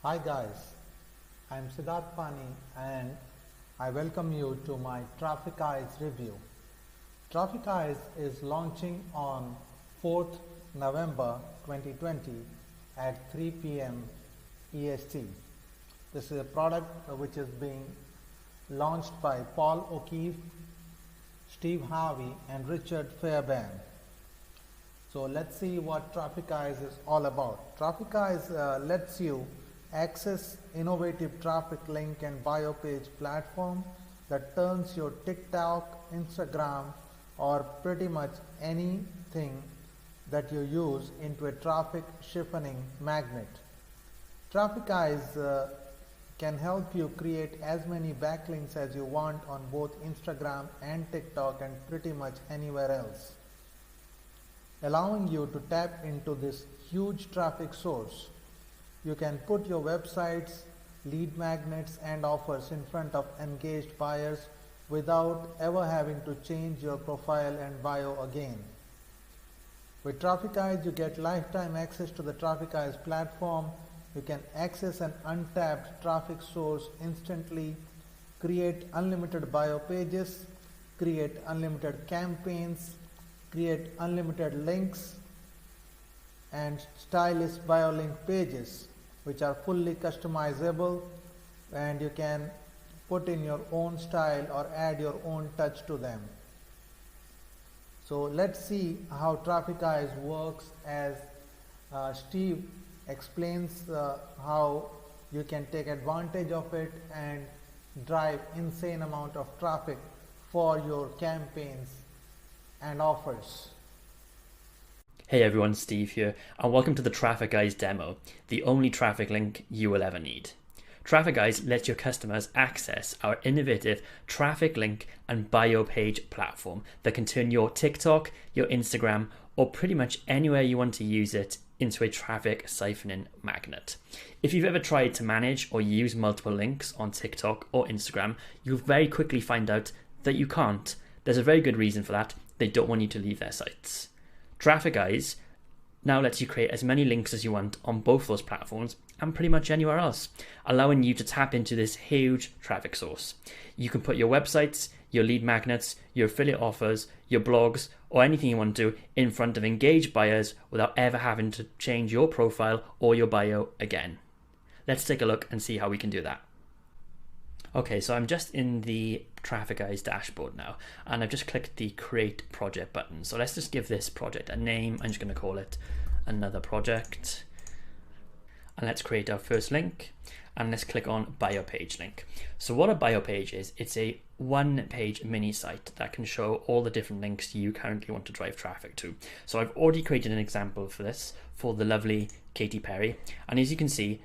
Hi guys, I'm Siddharth Pani and I welcome you to my Trafficize review. Trafficize is launching on 4th November 2020 at 3 p.m. EST. This is a product which is being launched by Paul O'Keefe, Steve Harvey and Richard Fairbairn. So let's see what Trafficize is all about. Trafficize lets you access innovative traffic link and bio page platform that turns your TikTok, Instagram or pretty much anything that you use into a traffic chiffoning magnet. Trafficize can help you create as many backlinks as you want on both Instagram and TikTok and pretty much anywhere else, allowing you to tap into this huge traffic source. You can put your websites, lead magnets and offers in front of engaged buyers without ever having to change your profile and bio again. With Trafficize, you get lifetime access to the Trafficize platform. You can access an untapped traffic source instantly, create unlimited bio pages, create unlimited campaigns, create unlimited links and stylish bio link pages which are fully customizable, and you can put in your own style or add your own touch to them. So let's see how Trafficize works as Steve explains how you can take advantage of it and drive insane amount of traffic for your campaigns and offers. Hey everyone, Steve here, and welcome to the Trafficize demo, the only traffic link you will ever need. Trafficize lets your customers access our innovative traffic link and bio page platform that can turn your TikTok, your Instagram, or pretty much anywhere you want to use it into a traffic siphoning magnet. If you've ever tried to manage or use multiple links on TikTok or Instagram, you'll very quickly find out that you can't. There's a very good reason for that. They don't want you to leave their sites. Trafficize now lets you create as many links as you want on both those platforms and pretty much anywhere else, allowing you to tap into this huge traffic source. You can put your websites, your lead magnets, your affiliate offers, your blogs, or anything you want to in front of engaged buyers without ever having to change your profile or your bio again. Let's take a look and see how we can do that. Okay, so I'm just in the Trafficize dashboard now, and I've just clicked the Create Project button. So let's just give this project a name. I'm just going to call it Another Project. And let's create our first link, and let's click on Bio Page Link. So what a bio page is, it's a one-page mini site that can show all the different links you currently want to drive traffic to. So I've already created an example for this for the lovely Katy Perry, and as you can see,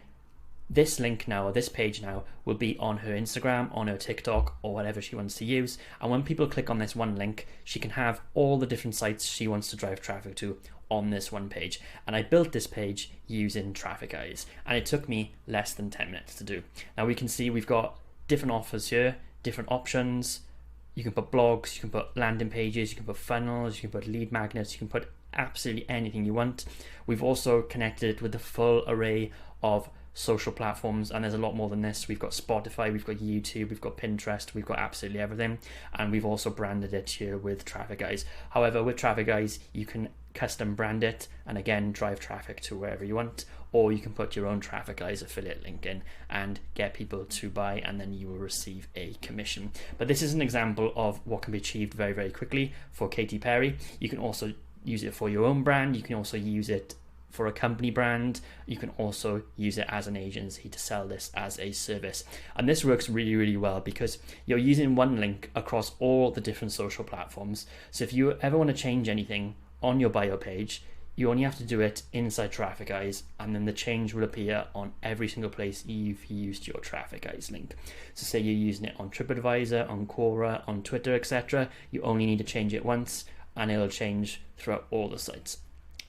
this link now, or this page now, will be on her Instagram, on her TikTok, or whatever she wants to use. And when people click on this one link, she can have all the different sites she wants to drive traffic to on this one page. And I built this page using Trafficize, and it took me less than 10 minutes to do. Now we can see we've got different offers here, different options. You can put blogs, you can put landing pages, you can put funnels, you can put lead magnets, you can put absolutely anything you want. We've also connected it with the full array of social platforms, and there's a lot more than this. We've got Spotify, we've got YouTube, we've got Pinterest, we've got absolutely everything, and we've also branded it here with Trafficize. However, with Trafficize you can custom brand it and again drive traffic to wherever you want, or you can put your own Trafficize affiliate link in and get people to buy, and then you will receive a commission. But this is an example of what can be achieved very, very quickly for Katy Perry. You can also use it for your own brand, you can also use it for a company brand, you can also use it as an agency to sell this as a service. And this works really, really well because you're using one link across all the different social platforms. So if you ever want to change anything on your bio page, you only have to do it inside Trafficize, and then the change will appear on every single place you've used your Trafficize link. So say you're using it on TripAdvisor, on Quora, on Twitter, etc. You only need to change it once and it'll change throughout all the sites.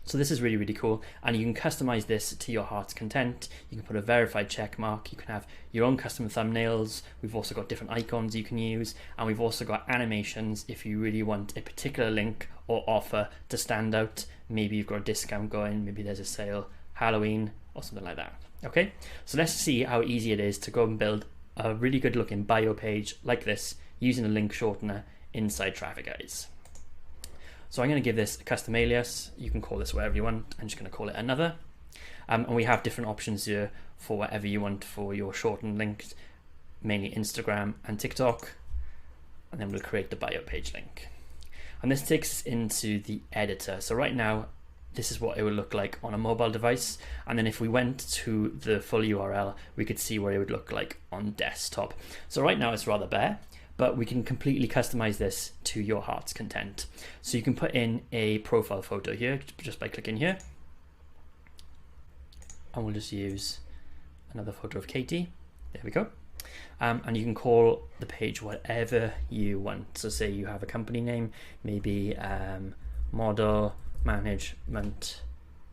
So this is really, really cool, and you can customize this to your heart's content. You can put a verified check mark, you can have your own custom thumbnails. We've also got different icons you can use, and we've also got animations if you really want a particular link or offer to stand out. Maybe you've got a discount going, maybe there's a sale Halloween, or something like that. Okay, so let's see how easy it is to go and build a really good looking bio page like this using a link shortener inside Trafficize. So I'm going to give this a custom alias. You can call this whatever you want. I'm just going to call it another. And we have different options here for whatever you want for your shortened links, mainly Instagram and TikTok. And then we'll create the bio page link. And this takes us into the editor. So right now, this is what it would look like on a mobile device. And then if we went to the full URL, we could see what it would look like on desktop. So right now it's rather bare, but we can completely customize this to your heart's content. So you can put in a profile photo here just by clicking here. And we'll just use another photo of Katie. There we go. And you can call the page whatever you want. So say you have a company name, maybe model management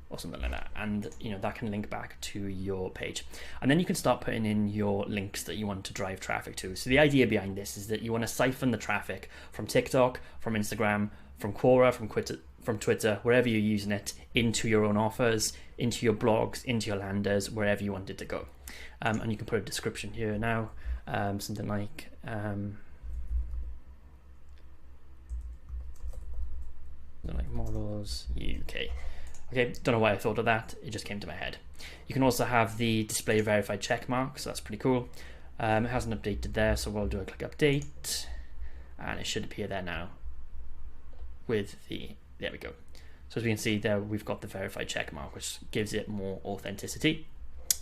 or something like that, and that can link back to your page. And then you can start putting in your links that you want to drive traffic to. So the idea behind this is that you want to siphon the traffic from TikTok, from Instagram, from Quora, from Twitter, wherever you're using it, into your own offers, into your blogs, into your landers, wherever you want it to go. And you can put a description here now, something like models UK. Okay, don't know why I thought of that, it just came to my head. You can also have the display verified check mark, so that's pretty cool. It hasn't updated there, so we'll do a click update, and it should appear there now with there we go. So as we can see there, we've got the verified check mark, which gives it more authenticity.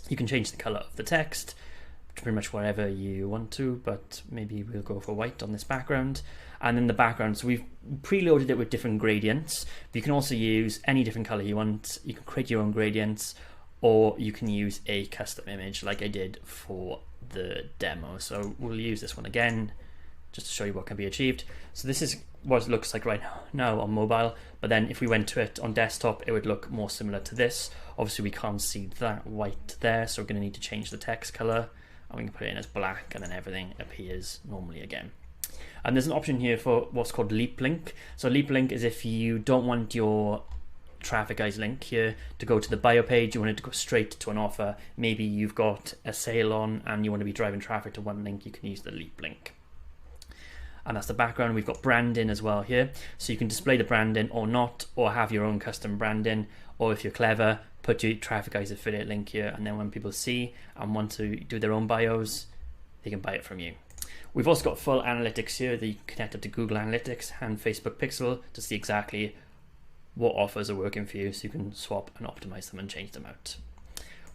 You can change the color of the text to pretty much whatever you want to, but maybe we'll go for white on this background. And then the background, so we've preloaded it with different gradients. But you can also use any different color you want. You can create your own gradients, or you can use a custom image like I did for the demo. So we'll use this one again, just to show you what can be achieved. So this is what it looks like right now on mobile, but then if we went to it on desktop, it would look more similar to this. Obviously we can't see that white there, so we're going to need to change the text color, and we can put it in as black, and then everything appears normally again. And there's an option here for what's called leap link. So leap link is if you don't want your Trafficize link here to go to the bio page, you want it to go straight to an offer. Maybe you've got a sale on and you want to be driving traffic to one link, you can use the leap link. And that's the background. We've got branding as well here, so you can display the branding or not, or have your own custom branding, or if you're clever, put your Trafficize affiliate link here, and then when people see and want to do their own bios, they can buy it from you. We've also got full analytics here that you can connect up to Google Analytics and Facebook Pixel to see exactly what offers are working for you, so you can swap and optimize them and change them out.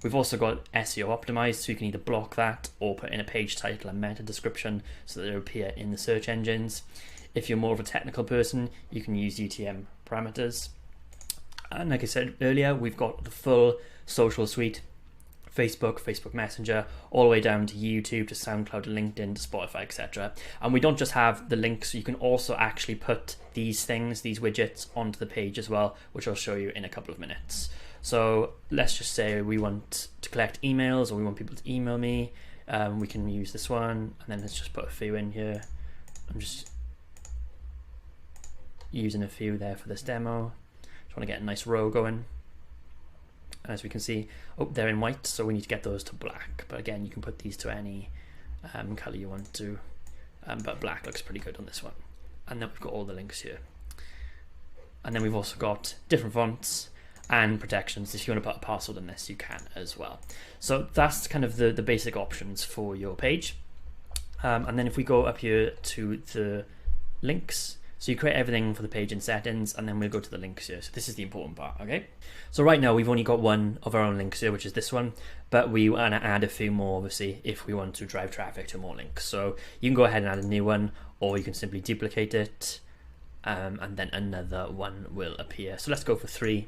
We've also got SEO optimized, so you can either block that or put in a page title and meta description so that they appear in the search engines. If you're more of a technical person, you can use UTM parameters. And like I said earlier, we've got the full social suite, Facebook Messenger, all the way down to YouTube, to SoundCloud, to LinkedIn, to Spotify, etc. And we don't just have the links, you can also actually put these things, these widgets, onto the page as well, which I'll show you in a couple of minutes. So let's just say we want to collect emails, or we want people to email me. We can use this one, and then let's just put a few in here. I'm just using a few there for this demo. Just want to get a nice row going. And as we can see, they're in white, so we need to get those to black. But again, you can put these to any color you want to, but black looks pretty good on this one. And then we've got all the links here. And then we've also got different fonts and protections. If you want to put a password in this, you can as well. So that's kind of the basic options for your page. And then if we go up here to the links, so you create everything for the page in settings, and then we'll go to the links here. So this is the important part, okay? So right now we've only got one of our own links here, which is this one, but we want to add a few more, obviously, if we want to drive traffic to more links. So you can go ahead and add a new one, or you can simply duplicate it, and then another one will appear. So let's go for 3.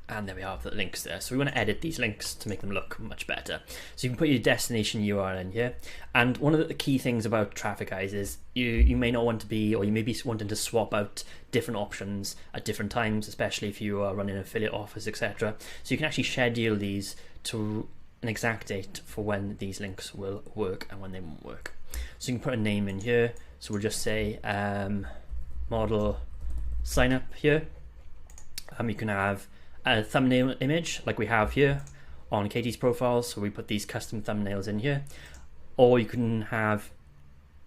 And there we have the links there. So we want to edit these links to make them look much better. So you can put your destination URL in here. And one of the key things about Trafficize is you may not want to be, or you may be wanting to swap out different options at different times, especially if you are running affiliate offers, etc. So you can actually schedule these to an exact date for when these links will work and when they won't work. So you can put a name in here. So we'll just say model sign up here. You can have a thumbnail image like we have here on Katie's profile, so we put these custom thumbnails in here, or you can have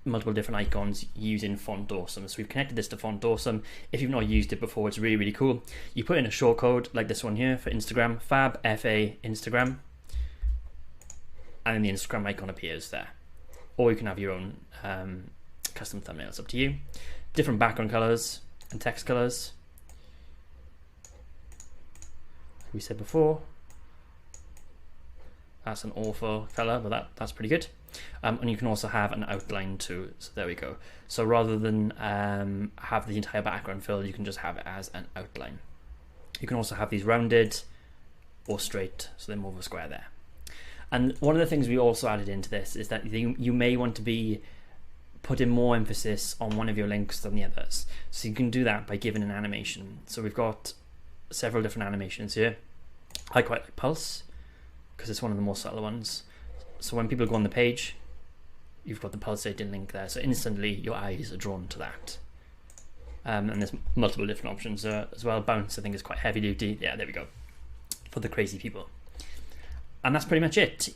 multiple different icons using Font Awesome. So we've connected this to Font Awesome. If you've not used it before, it's really cool. You put in a short code like this one here for Instagram, fab FA Instagram, and then the Instagram icon appears there. Or you can have your own custom thumbnails, up to you. Different background colors and text colors. We said before, that's an awful color, but that's pretty good. And you can also have an outline too, so there we go. So rather than have the entire background filled, you can just have it as an outline. You can also have these rounded or straight, so they're more of a square there. And one of the things we also added into this is that you may want to be putting more emphasis on one of your links than the others. So you can do that by giving an animation. So we've got several different animations here. I quite like Pulse because it's one of the more subtle ones. So when people go on the page, you've got the pulsating link there, so instantly your eyes are drawn to that. And there's multiple different options as well. Bounce, I think, is quite heavy duty. Yeah, there we go, for the crazy people. And that's pretty much it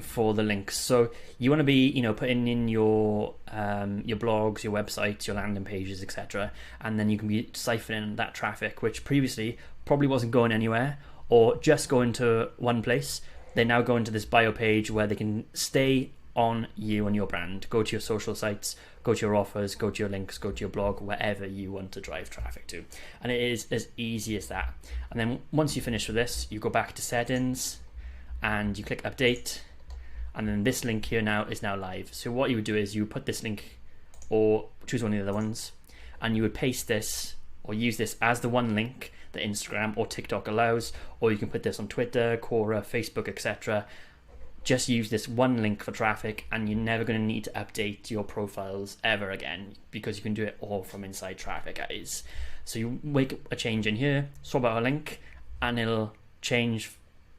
for the links. So you want to be, putting in your blogs, your websites, your landing pages, etc. And then you can be siphoning that traffic, which previously probably wasn't going anywhere or just going to one place. They now go into this bio page where they can stay on you and your brand, go to your social sites, go to your offers, go to your links, go to your blog, wherever you want to drive traffic to. And it is as easy as that. And then once you finish with this, you go back to settings and you click update, and then this link here now is now live. So what you would do is you would put this link, or choose one of the other ones, and you would paste this or use this as the one link that Instagram or TikTok allows, or you can put this on Twitter, Quora, Facebook, etc. Just use this one link for traffic, and you're never going to need to update your profiles ever again, because you can do it all from inside Trafficize. So you make a change in here, swap out a link, and it'll change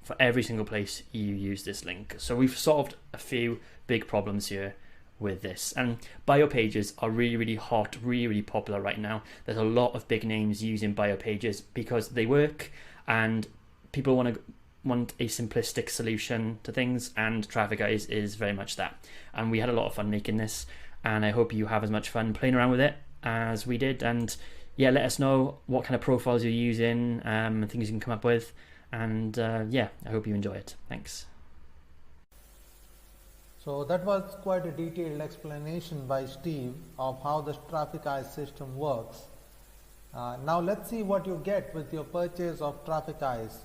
for every single place you use this link. So we've solved a few big problems here with this. And bio pages are really hot, really popular right now. There's a lot of big names using bio pages because they work, and people want a simplistic solution to things, and Trafficize is very much that. And we had a lot of fun making this, and I hope you have as much fun playing around with it as we did. And yeah, let us know what kind of profiles you're using, and things you can come up with. And yeah, I hope you enjoy it. Thanks. So that was quite a detailed explanation by Steve of how the Trafficize system works. Now let's see what you get with your purchase of Trafficize.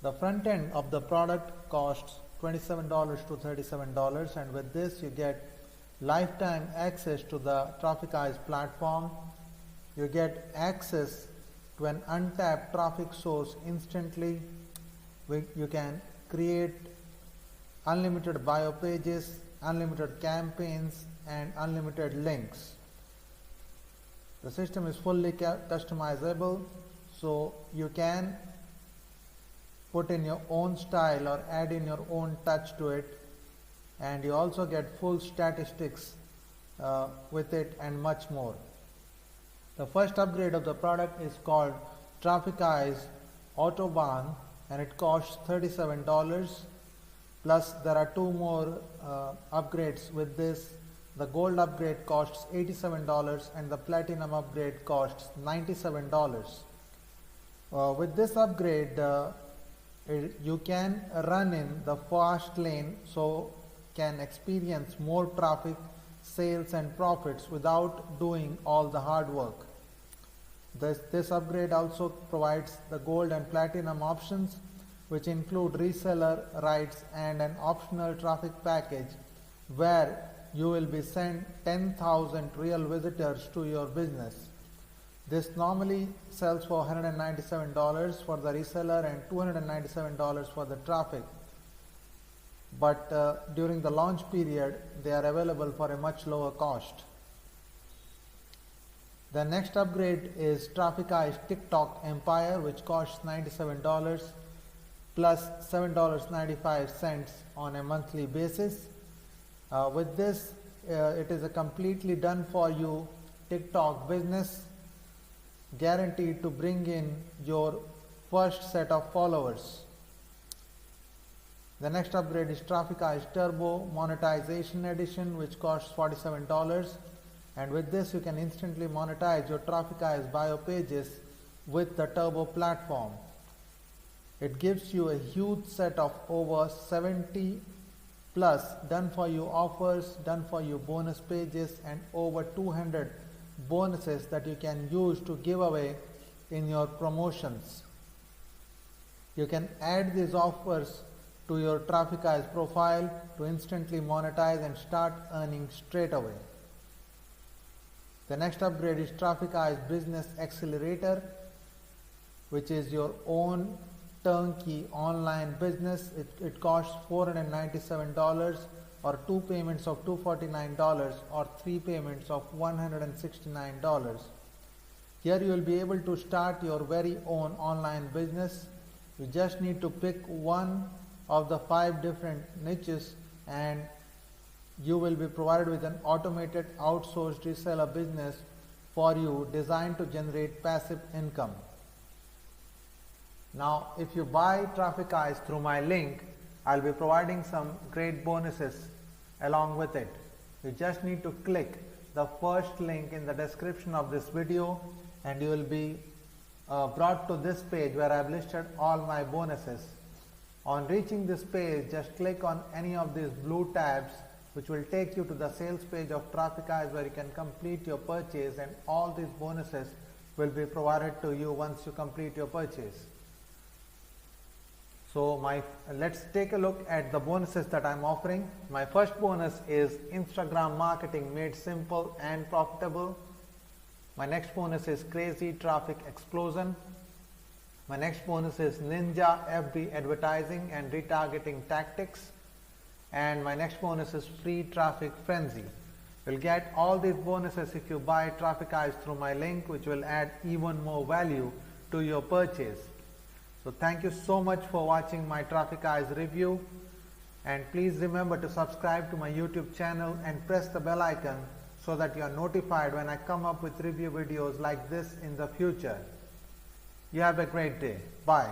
The front end of the product costs $27 to $37, and with this you get lifetime access to the Trafficize platform. You get access to an untapped traffic source instantly. You can create unlimited bio pages, unlimited campaigns, and unlimited links. The system is fully customizable, so you can put in your own style or add in your own touch to it, and you also get full statistics with it and much more. The first upgrade of the product is called Trafficize Autobahn, and it costs $37. Plus there are two more upgrades with this. The gold upgrade costs $87 and the platinum upgrade costs $97. With this upgrade you can run in the fast lane, so can experience more traffic, sales and profits without doing all the hard work. This upgrade also provides the gold and platinum options, which include reseller rights and an optional traffic package where you will be sent 10,000 real visitors to your business. This normally sells for $197 for the reseller and $297 for the traffic. But during the launch period, they are available for a much lower cost. The next upgrade is Trafficize TikTok Empire, which costs $97 plus $7.95 on a monthly basis. With this, it is a completely done for you TikTok business. guaranteed to bring in your first set of followers. The next upgrade is Trafficize Turbo Monetization Edition, which costs $47, and with this you can instantly monetize your Trafficize bio pages with the Turbo platform. It gives you a huge set of over 70 plus done for you offers, done for you bonus pages, and over 200 bonuses that you can use to give away in your promotions. You can add these offers to your Trafficize profile to instantly monetize and start earning straight away. The next upgrade is Trafficize Business Accelerator, which is your own turnkey online business. It costs $497, or 2 payments of $249, or 3 payments of $169. Here you will be able to start your very own online business. You just need to pick one of the 5 different niches and you will be provided with an automated outsourced reseller business for you, designed to generate passive income. Now, if you buy Trafficize through my link, I'll be providing some great bonuses along with it. You just need to click the first link in the description of this video and you will be brought to this page where I've listed all my bonuses. On reaching this page, just click on any of these blue tabs, which will take you to the sales page of Trafficize, where you can complete your purchase, and all these bonuses will be provided to you once you complete your purchase. So let's take a look at the bonuses that I'm offering. My first bonus is Instagram marketing made simple and profitable. My next bonus is Crazy Traffic Explosion. My next bonus is Ninja FB Advertising and Retargeting Tactics. And my next bonus is Free Traffic Frenzy. You'll get all these bonuses if you buy Trafficize through my link, which will add even more value to your purchase. So thank you so much for watching my Trafficize review, and please remember to subscribe to my YouTube channel and press the bell icon so that you are notified when I come up with review videos like this in the future. You have a great day. Bye.